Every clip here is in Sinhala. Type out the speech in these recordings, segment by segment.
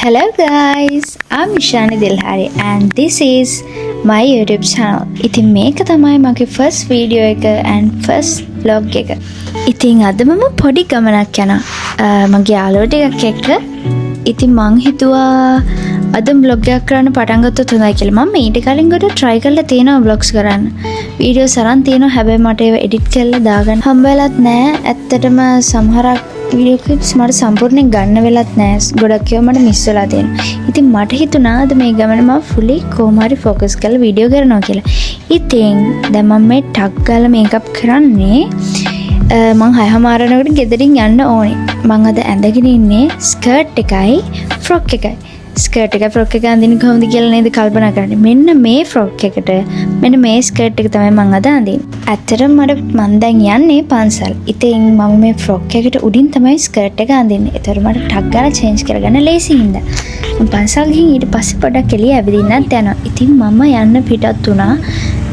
Hello guys, I'm Ishani Dilhari and this is my YouTube channel. ඉතින් මේක තමයි මගේ first video එක and first vlog එක. ඉතින් අද මම පොඩි ගමනක් යනවා මගේ යාළුවෝ ටිකක් එක්ක. ඉතින් මං හිතුවා අද vlog එකක් කරන්න පටන් ගත්තොත් හොඳයි කියලා. මම ඊට කලින් කොට try කරලා තියෙනවා vlogs කරන්න. videos අරන් තියෙනවා. හැබැයි මට ඒව edit කරලා දාගන්න හම්බ වෙලත් නැහැ. ඇත්තටම සමහරක් video clips මට සම්පූර්ණයෙන් ගන්න වෙලත් නැහැ. ගොඩක් ඒවා මට මිස් වෙලා තියෙනවා. ඉතින් මට හිතුණා අද මේ ගමන මම fully කොහොම හරි focus කරලා video කරනවා කියලා. ඉතින් දැන් මම මේ ටක් ගාලා මේකප් කරන්නේ මං 6:00 ගෙදරින් යන්න ඕනේ. මං අද ඇඳගෙන ඉන්නේ ස්කර්ට් එකයි ෆ්‍රොක් එකයි. ස්කර්ට් එක ෆ්‍රොක් එක අඳින්න කොහොමද කියලා නේද කල්පනා කරන්නේ. මෙන්න මේ ෆ්‍රොක් එකට මෙන්න මේ ස්කර්ට් එක තමයි මම අද අඳින්නේ. ඇත්තටම මම දැන් යන්නේ පන්සල්. ඉතින් මම මේ ෆ්‍රොක් එකට උඩින් තමයි ස්කර්ට් එක අඳින්නේ. ඒතර මට ටක් ගාලා චේන්ජ් කරගන්න ලේසි හින්දා. මම පන්සල් ගිහින් ඊට පස්සේ පොඩක් එළිය ඇවිදින්නත් යනවා. ඉතින් මම යන්න පිටත් වුණා.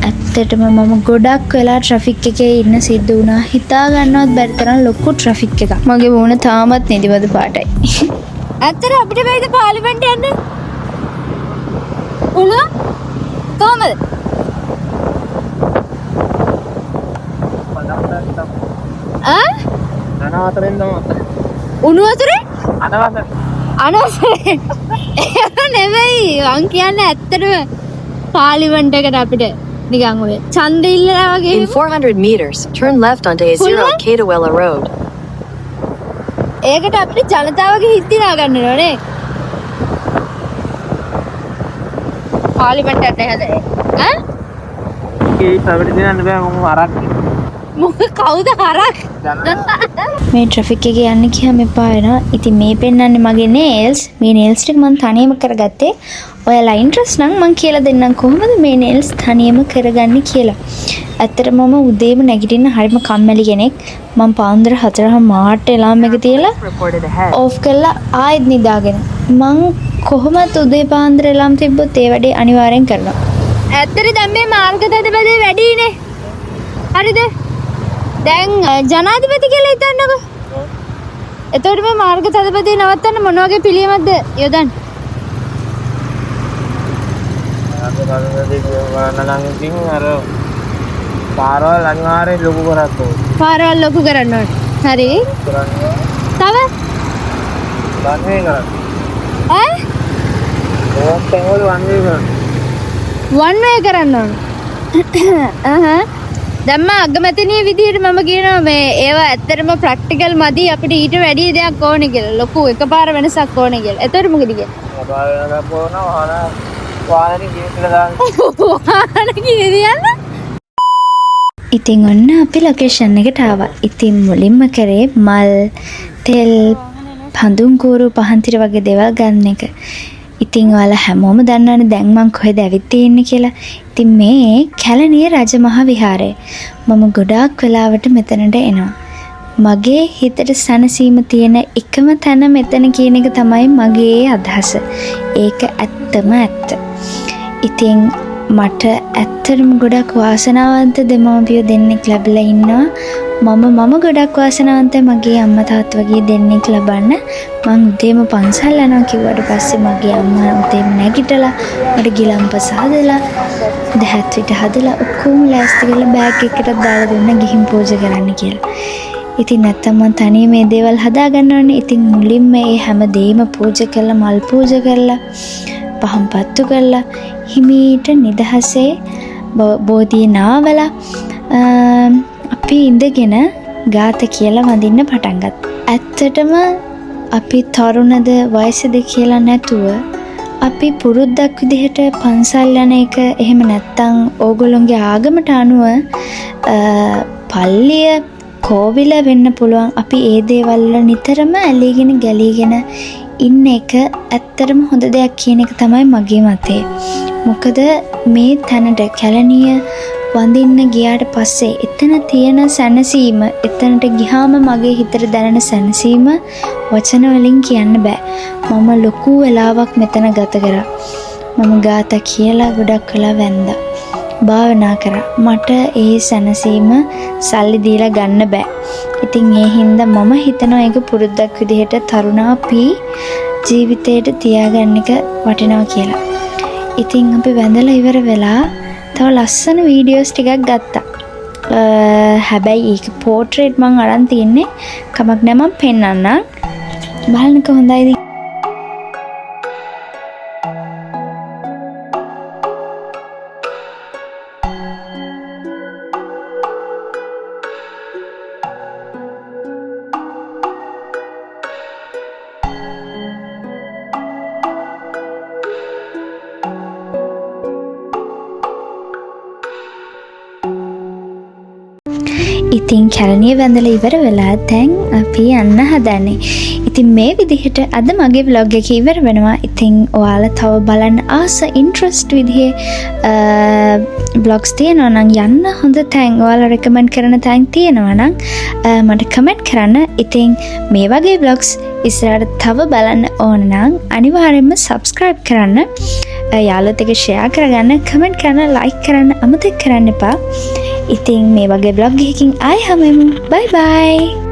ඇත්තටම මම ගොඩක් වෙලා ට්‍රැෆික් එකේ ඉන්න සිද්ධ වුණා. හිතා ගන්නවත් බැරි තරම් ලොකු ට්‍රැෆික් එකක්. මගේ වුණ තාමත් නිදිමත පාටයි. ඇත්තට අපිට බැයිද පාර්ලිමේන්ත යන්න? උණු කොහමද? අනවසරෙන් තමයි. උණු වතුරේ? අනවසර. අනවසරේ. ඒක නෙවෙයි. මං කියන්නේ ඇත්තටම පාර්ලිමේන්ත එකට අපිට නිකන් ඔය ඡන්ද ඉල්ලලා වගේ. In 400 meters, turn left onto A0 Cadawella Road. ඒකට අපිට ජනතාවගේ හිත් දිනා ගන්න ඕනේ. පාර්ලිමේන්ත එකට හැදේ. ඈ? ඒක අපිට දිනන්න බෑ මොකද හරක්. මොකද කවුද හරක්? මේ ට්‍රැෆික් එකේ යන්න ගියාම එපා වෙනවා. ඉතින් මේ පෙන්නන්නේ මගේ nails. මේ nails ටික මම තනියම කරගත්තේ. ඔයාලා ඉන්ට්‍රස්ට් නම් මම කියලා දෙන්නම් කොහොමද මේ nails තනියම කරගන්නේ කියලා. ඇත්තටම මම උදේම නැගිටින්න හරිම කම්මැලි කෙනෙක්. මම පාන්දර 4:00 මාට එලාම් එක තියලා ඕෆ් කරලා ආයෙත් නිදාගෙන. මං කොහොමද උදේ පාන්දර එලාම් තිබ්බොත් ඒ වැඩේ අනිවාර්යෙන් කරනවා. ඇත්තට දැන් මේ මාර්ග තදබදේ වැඩිනේ. හරිද? දැන් ජනාධිපති කියලා හිතන්නකෝ. එතකොට මේ මාර්ග තදබදේ නවත්තන්න මොන වගේ පිළියමක්ද යොදන්නේ? පාරවල් අනිවාර්යෙන් ලොකු කරත් ඕනේ. පාරවල් ලොකු කරන්න ඕනේ. හරි. තව? වන්වේ කරන්න. ඈ? ඕම් තැන්වල වන්වේ කරන්න. වන්වේ කරන්න ඕනේ. දැන් මම අගමැතිනිය විදියට මම කියනවා මේ ඒවා ඇත්තටම ප්‍රැක්ටිකල් මදි අපිට ඊට වැඩි දෙයක් ඕනේ කියලා. ලොකු එකපාර වෙනසක් ඕනේ කියලා. එතකොට මොකද කියන්නේ? එකපාර වෙනසක් ඕනවා වාහනේ ගිහිල්ලා දාන්න. වාහනේ ගිහිල්ලා ඉතින් ඔන්න අපි ලොකේෂන් එකට ආවා. ඉතින් මුලින්ම කරේ මල්, තෙල්, පඳුන් කූරු, පහන්තිර වගේ දේවල් ගන්න එක. ඉතින් ඔයාලා හැමෝම දන්නවනේ දැන් මං කොහෙද ඇවිත් තියෙන්නේ කියලා. ඉතින් මේ කැලණිය රජමහා විහාරය. මම ගොඩාක් වෙලාවට මෙතනට එනවා. මගේ හිතට සැනසීම තියෙන එකම තැන මෙතන කියන එක තමයි මගේ අදහස. ඒක ඇත්තම ඇත්ත. ඉතින් මට ඇත්තටම ගොඩක් වාසනාවන්ත දෙමව්පියෝ දෙන්නෙක් ලැබිලා ඉන්නවා. මම ගොඩක් වාසනාවන්තයි මගේ අම්මා තාත්තා වගේ දෙන්නෙක් ලබන්න. මං උදේම පන්සල් යනවා කිව්වට පස්සේ මගේ අම්මා උදේම නැගිටලා මට ගිලම්පස හදලා දහත් පිට හදලා ඔක්කොම ලෑස්ති කරලා බෑග් එකකට දාලා දුන්නා ගිහින් පූජා කරන්න කියලා. ඉතින් නැත්තම් මං තනියම මේ දේවල් හදා ගන්න ඕනේ. ඉතින් මුලින්ම මේ හැම දෙයක්ම පූජා කරලා මල් පූජා කරලා පහන් පත්තු කරලා හිමීට නිදහසේ බෝධිය නාවලා අපි ඉඳගෙන ගාත කියලා වඳින්න පටන් ගත්තා. ඇත්තටම අපි තරුණද වයසද කියලා නැතුව අපි පුරුද්දක් විදිහට පන්සල් යන එක එහෙම නැත්තම් ඕගොල්ලෝගේ ආගමට අනුව පල්ලිය කෝවිල වෙන්න පුළුවන්. අපි ඒ දේවල් වල නිතරම ඇලීගෙන ගැලීගෙන ඉන්න එක ඇත්තටම හොඳ දෙයක් කියන එක තමයි මගේ මතය. මොකද මේ තැනට කැලණිය වඳින්න ගියාට පස්සේ එතන තියෙන සැනසීම, එතනට ගියාම මගේ හිතට දැනෙන සැනසීම වචන වලින් කියන්න බෑ. මම ලොකු වෙලාවක් මෙතන ගත කරා. මම ගාථා කියලා ගොඩක් වෙලා වැන්දා. භාවනා කරා. මට ඒ සැනසීම සල්ලි දීලා ගන්න බෑ. ඉතින් ඒ හින්දා මම හිතනවා ඒක පුරුද්දක් විදිහට තරුණාපි ජීවිතේට තියාගන්න එක වටිනවා කියලා. ඉතින් අපි වැඳලා ඉවර වෙලා තව ලස්සන වීඩියෝස් ටිකක් ගත්තා. හැබැයි ඒක පෝට්‍රේට් මං අරන් තියන්නේ කමක් නෑ මං පෙන්නන්නම්. බලන්නකෝ හොඳයිද? ඉතින් කැලණිය වැඳලා ඉවර වෙලා දැන් අපි යන්න හදන්නේ. ඉතින් මේ විදිහට අද මගේ vlog එක ඉවර වෙනවා. ඉතින් ඔයාලා තව බලන්න ආස ඉන්ට්‍රස්ට් විදිහේ vlogs තියෙනවා නම් යන්න හොඳ තැන් ඔයාලා රෙකමන්ඩ් කරන තැන් තියෙනවා නම් මට කමෙන්ට් කරන්න. ඉතින් මේ වගේ vlogs ඉස්සරහට තව බලන්න ඕන නම් අනිවාර්යෙන්ම subscribe කරන්න. යාළුවොත් එක්ක share කරගන්න, කමෙන්ට් කරන්න, like කරන්න අමතක කරන්න එපා. ඉතින් මේ වගේ vlog එකකින් ආයෙ හමුවෙමු. bye bye.